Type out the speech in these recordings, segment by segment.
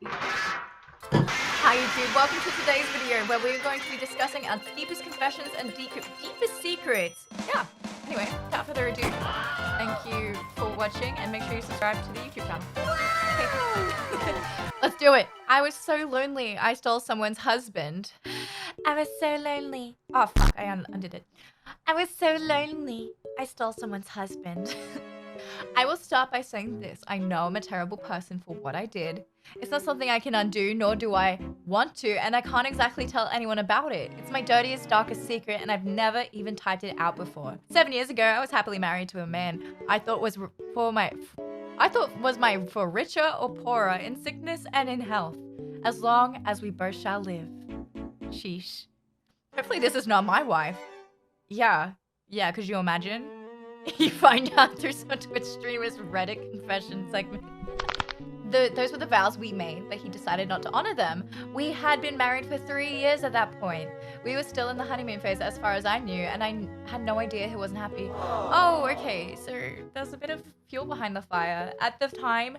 Hi YouTube, welcome to today's video where we're going to be discussing our deepest confessions and deepest secrets. Yeah, anyway, without further ado, thank you for watching and make sure you subscribe to the YouTube channel. Okay. Let's do it. I was so lonely, I stole someone's husband. I was so lonely. Oh fuck, I undid it. I was so lonely, I stole someone's husband. I will start by saying this. I know I'm a terrible person for what I did. It's not something I can undo, nor do I want to, and I can't exactly tell anyone about it. It's my dirtiest, darkest secret, and I've never even typed it out before. 7 years ago, I was happily married to a man I thought was for richer or poorer, in sickness and in health, as long as we both shall live. Sheesh. Hopefully this is not my wife. Yeah, could you imagine? You find out through some Twitch streamer's Reddit confession segment. Those were the vows we made, but he decided not to honor them. We had been married for 3 years at that point. We were still in the honeymoon phase as far as I knew, and I had no idea he wasn't happy. Oh, okay, so there's a bit of fuel behind the fire. At the time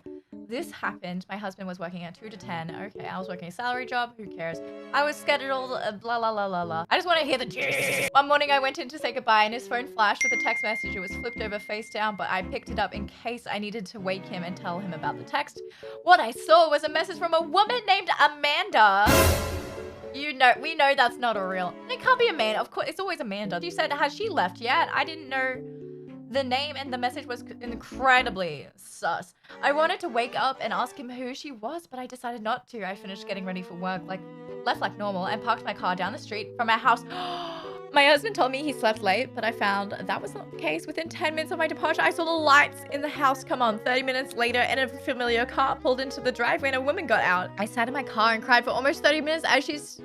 this happened, my husband was working at 2 to 10. Okay, I was working a salary job, who cares? I was scheduled, blah, la, la, la, la. I just want to hear the juice. One morning I went in to say goodbye and his phone flashed with a text message. It was flipped over face down, but I picked it up in case I needed to wake him and tell him about the text. What I saw was a message from a woman named Amanda. We know that's not a real. It can't be Amanda. Of course, it's always Amanda. You said, has she left yet? I didn't know the name, and the message was incredibly sus. I wanted to wake up and ask him who she was, but I decided not to. I finished getting ready for work, left like normal, and parked my car down the street from our house. My husband told me he slept late, but I found that was not the case. Within 10 minutes of my departure, I saw the lights in the house come on. 30 minutes later, and a familiar car pulled into the driveway and a woman got out. I sat in my car and cried for almost 30 minutes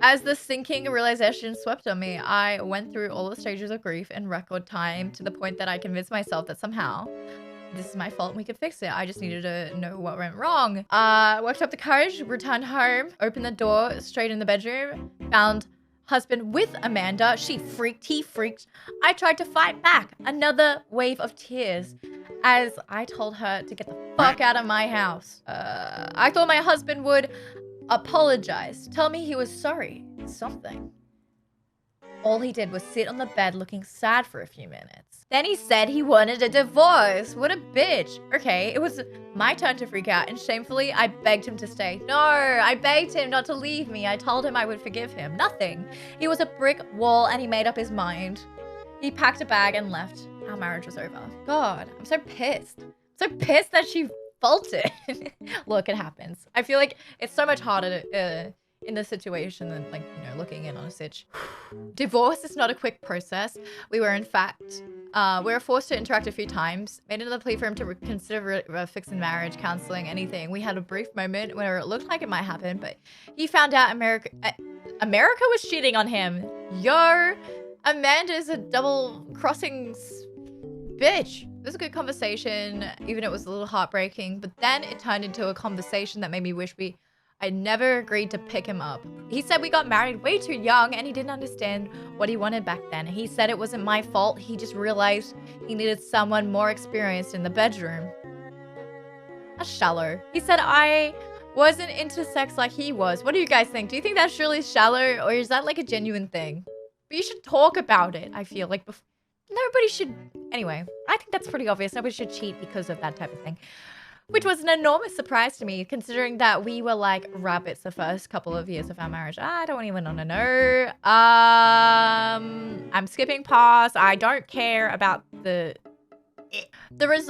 as the sinking realization swept on me. I went through all the stages of grief in record time to the point that I convinced myself that somehow this is my fault and we could fix it. I just needed to know what went wrong. Worked up the courage, returned home, opened the door straight in the bedroom, found husband with Amanda. She freaked, he freaked. I tried to fight back. Another wave of tears as I told her to get the fuck out of my house. I thought my husband would apologize, tell me he was sorry, something. All he did was sit on the bed looking sad for a few minutes. Then he said he wanted a divorce. What a bitch. Okay, it was my turn to freak out, and shamefully, I begged him to stay. No, I begged him not to leave me. I told him I would forgive him. Nothing. He was a brick wall, and he made up his mind. He packed a bag and left. Our marriage was over. God, I'm so pissed. I'm so pissed that she faulted. Look, it happens. I feel like it's so much harder to, in this situation than, like, you know, looking in on a sitch. Divorce is not a quick process. We were, in fact, we were forced to interact a few times. Made another plea for him to consider fixing marriage, counseling, anything. We had a brief moment where it looked like it might happen, but he found out America was cheating on him. Yo, Amanda's a double-crossing bitch. It was a good conversation, even it was a little heartbreaking, but then it turned into a conversation that made me wish I never agreed to pick him up. He said we got married way too young and he didn't understand what he wanted back then. He said it wasn't my fault. He just realized he needed someone more experienced in the bedroom. That's shallow. He said I wasn't into sex like he was. What do you guys think? Do you think that's really shallow, or is that like a genuine thing? But you should talk about it, I feel like. Nobody should... Anyway, I think that's pretty obvious. Nobody should cheat because of that type of thing. Which was an enormous surprise to me, considering that we were like rabbits the first couple of years of our marriage. I don't even want to know. I'm skipping past. I don't care about the rest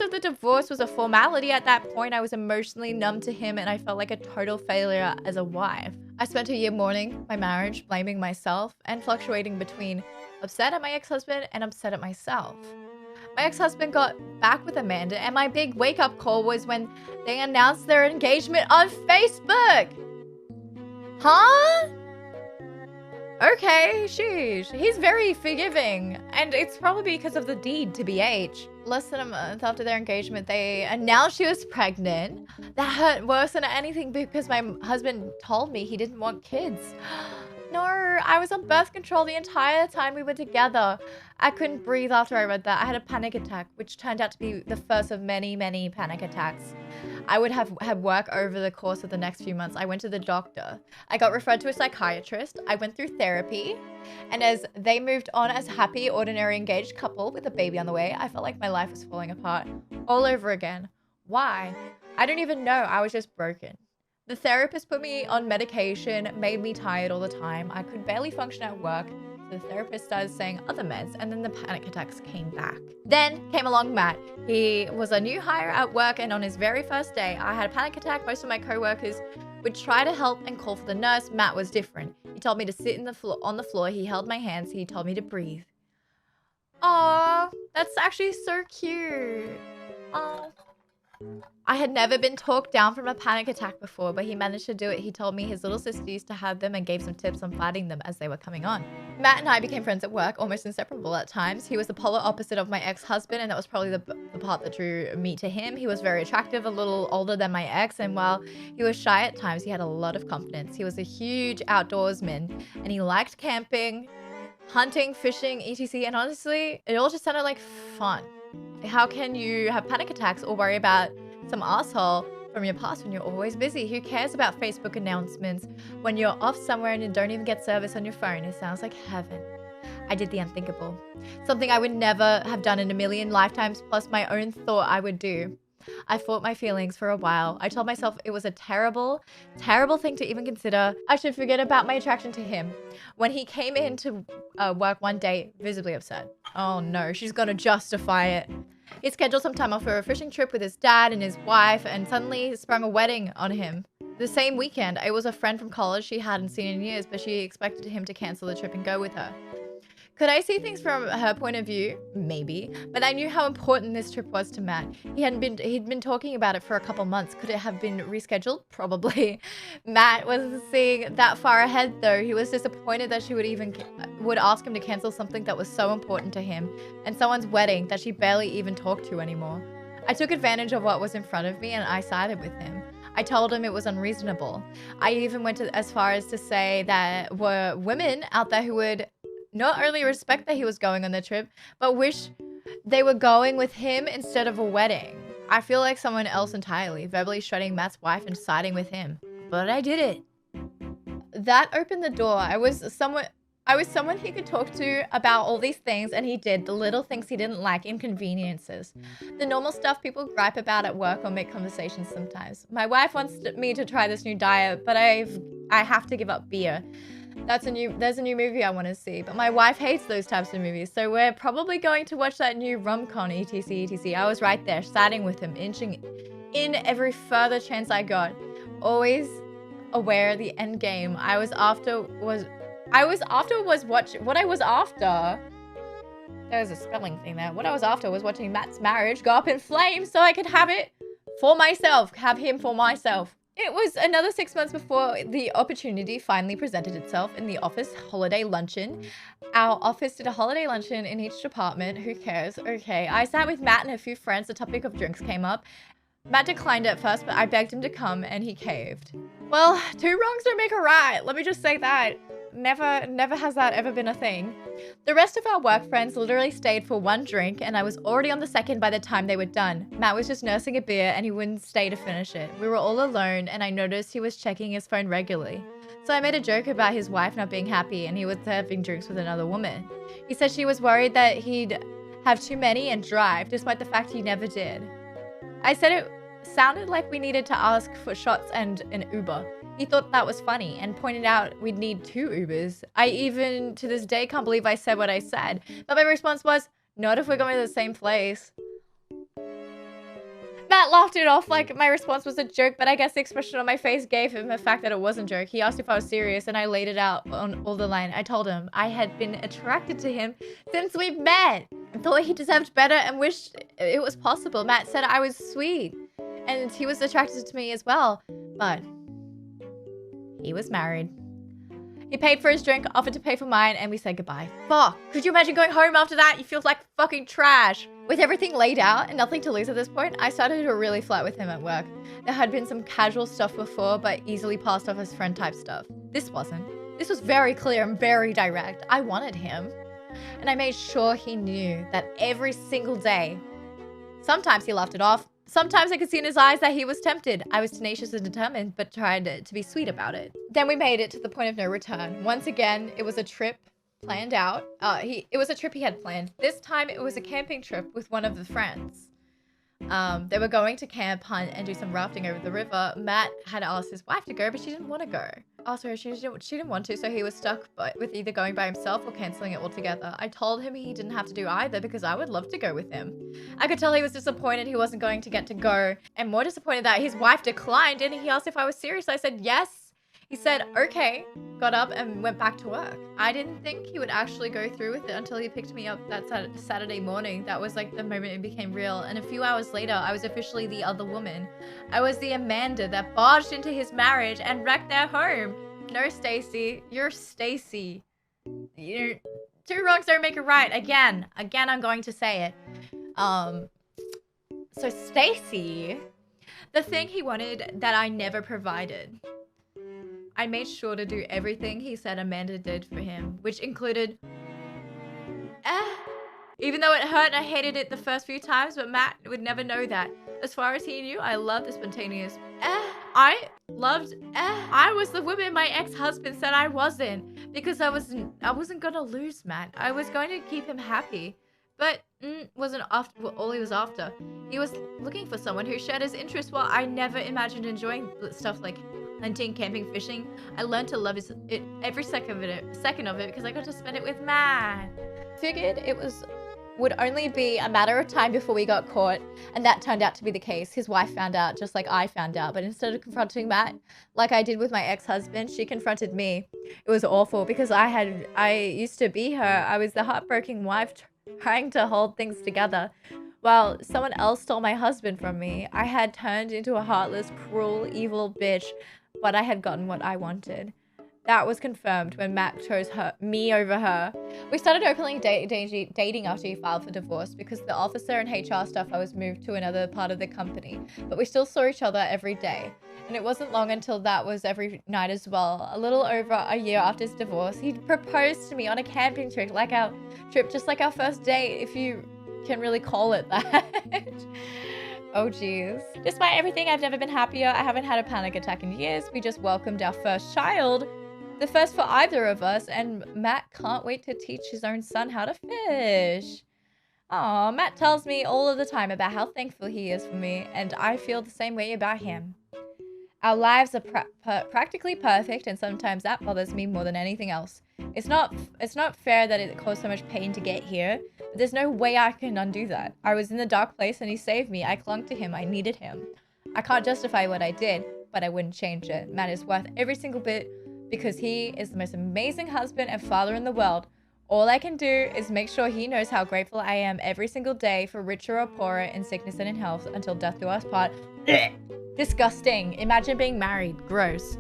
of the divorce was a formality at that point. I was emotionally numb to him and I felt like a total failure as a wife. I spent a year mourning my marriage, blaming myself, and fluctuating between upset at my ex-husband and upset at myself. My ex-husband got back with Amanda, and my big wake-up call was when they announced their engagement on Facebook. Huh? Okay, sheesh. He's very forgiving, and it's probably because of the deed, TBH. Less than a month after their engagement, they announced she was pregnant. That hurt worse than anything because my husband told me he didn't want kids. No, I was on birth control the entire time we were together. I couldn't breathe after I read that. I had a panic attack, which turned out to be the first of many, many panic attacks. I would have had work over the course of the next few months. I went to the doctor. I got referred to a psychiatrist. I went through therapy. And as they moved on as happy, ordinary, engaged couple with a baby on the way, I felt like my life was falling apart all over again. Why? I don't even know. I was just broken. The therapist put me on medication, made me tired all the time. I could barely function at work. The therapist started saying other meds, and then the panic attacks came back. Then came along Matt. He was a new hire at work, and on his very first day, I had a panic attack. Most of my coworkers would try to help and call for the nurse. Matt was different. He told me to sit on the floor. He held my hands. He told me to breathe. Aww, that's actually so cute. Aww. I had never been talked down from a panic attack before, but he managed to do it. He told me his little sister used to have them and gave some tips on fighting them as they were coming on. Matt and I became friends at work, almost inseparable at times. He was the polar opposite of my ex-husband, and that was probably the part that drew me to him. He was very attractive, a little older than my ex, and while he was shy at times, he had a lot of confidence. He was a huge outdoorsman, and he liked camping, hunting, fishing, etc. And honestly, it all just sounded like fun. How can you have panic attacks or worry about some asshole from your past when you're always busy? Who cares about Facebook announcements when you're off somewhere and you don't even get service on your phone? It sounds like heaven. I did the unthinkable. Something I would never have done in a million lifetimes, plus my own thought I would do. I fought my feelings for a while. I told myself it was a terrible, terrible thing to even consider. I should forget about my attraction to him. When he came into work one day, visibly upset. Oh no, she's gonna justify it. He scheduled some time off for a fishing trip with his dad and his wife, and suddenly sprung a wedding on him. The same weekend, it was a friend from college she hadn't seen in years, but she expected him to cancel the trip and go with her. Could I see things from her point of view? Maybe. But I knew how important this trip was to Matt. He'd been talking about it for a couple months. Could it have been rescheduled? Probably. Matt wasn't seeing that far ahead though. He was disappointed that she would ask him to cancel something that was so important to him, and someone's wedding that she barely even talked to anymore. I took advantage of what was in front of me and I sided with him. I told him it was unreasonable. I even went as far as to say that were women out there who would not only respect that he was going on the trip, but wish they were going with him instead of a wedding. I feel like someone else entirely, verbally shredding Matt's wife and siding with him. But I did it. That opened the door. I was someone he could talk to about all these things, and he did. The little things he didn't like, inconveniences. The normal stuff people gripe about at work or make conversations sometimes. My wife wants me to try this new diet, but I have to give up beer. There's a new movie I want to see, but my wife hates those types of movies, so we're probably going to watch that new rom-com, etc. I was right there, siding with him, inching in every further chance I got. Always aware the end game. What I was after. There's a spelling thing there. What I was after was watching Matt's marriage go up in flames so I could have it for myself, have him for myself. It was another 6 months before the opportunity finally presented itself in the office holiday luncheon. Our office did a holiday luncheon in each department. Who cares? Okay, I sat with Matt and a few friends. The topic of drinks came up. Matt declined at first, but I begged him to come and he caved. Well, 2 wrongs don't make a right. Let me just say that. Never has that ever been a thing. The rest of our work friends literally stayed for 1 drink, and I was already on the second by the time they were done. Matt was just nursing a beer and he wouldn't stay to finish it. We were all alone, and I noticed he was checking his phone regularly. So I made a joke about his wife not being happy and he was having drinks with another woman. He said she was worried that he'd have too many and drive, despite the fact he never did. I said it sounded like we needed to ask for shots and an Uber. He thought that was funny and pointed out we'd need 2 Ubers. I even, to this day, can't believe I said what I said. But my response was, not if we're going to the same place. Matt laughed it off like my response was a joke, but I guess the expression on my face gave him the fact that it wasn't a joke. He asked if I was serious, and I laid it out on all the line. I told him I had been attracted to him since we met. I thought he deserved better and wished it was possible. Matt said I was sweet, and he was attracted to me as well. But he was married. He paid for his drink, offered to pay for mine, and we said goodbye. Fuck. Could you imagine going home after that? You feel like fucking trash. With everything laid out and nothing to lose at this point, I started to really flirt with him at work. There had been some casual stuff before, but easily passed off as friend type stuff. This wasn't. This was very clear and very direct. I wanted him. And I made sure he knew that every single day. Sometimes he laughed it off. Sometimes I could see in his eyes that he was tempted. I was tenacious and determined, but tried to be sweet about it. Then we made it to the point of no return. Once again, it was a trip planned out. It was a trip he had planned. This time it was a camping trip with one of the friends. They were going to camp, hunt, and do some rafting over the river. Matt had asked his wife to go, but she didn't want to go. Also, she didn't want to, so he was stuck with either going by himself or cancelling it altogether. I told him he didn't have to do either because I would love to go with him. I could tell he was disappointed he wasn't going to get to go, and more disappointed that his wife declined, and he asked if I was serious. I said yes. He said, okay, got up and went back to work. I didn't think he would actually go through with it until he picked me up that Saturday morning. That was like the moment it became real. And a few hours later, I was officially the other woman. I was the Amanda that barged into his marriage and wrecked their home. No, Stacy, you're Stacy. Two wrongs don't make it right. Again, I'm going to say it. So Stacy, the thing he wanted that I never provided. I made sure to do everything he said Amanda did for him, which included, even though it hurt and I hated it the first few times, but Matt would never know that. As far as he knew, I loved the spontaneous, I was the woman my ex-husband said I wasn't, because I wasn't gonna lose Matt. I was going to keep him happy, but wasn't after all he was after. He was looking for someone who shared his interests while I never imagined enjoying stuff like hunting, camping, fishing. I learned to love it every second of it because I got to spend it with Matt. Figured it would only be a matter of time before we got caught, and that turned out to be the case. His wife found out just like I found out, but instead of confronting Matt like I did with my ex-husband, she confronted me. It was awful because I used to be her. I was the heartbroken wife trying to hold things together. While someone else stole my husband from me, I had turned into a heartless, cruel, evil bitch, but I had gotten what I wanted. That was confirmed when Matt chose me over her. We started openly dating after he filed for divorce because the officer and HR stuff I was moved to another part of the company, but we still saw each other every day. And it wasn't long until that was every night as well. A little over a year after his divorce, he proposed to me on a camping trip, just like our first date, if you can really call it that. Oh geez. Despite everything, I've never been happier. I haven't had a panic attack in years. We just welcomed our first child. The first for either of us, and Matt can't wait to teach his own son how to fish. Aw, Matt tells me all of the time about how thankful he is for me, and I feel the same way about him. Our lives are practically perfect, and sometimes that bothers me more than anything else. It's not fair that it caused so much pain to get here, but there's no way I can undo that. I was in the dark place and he saved me. I clung to him. I needed him. I can't justify what I did, but I wouldn't change it. Matt is worth every single bit because he is the most amazing husband and father in the world. All I can do is make sure he knows how grateful I am every single day, for richer or poorer, in sickness and in health, until death do us part. Disgusting. Imagine being married. Gross.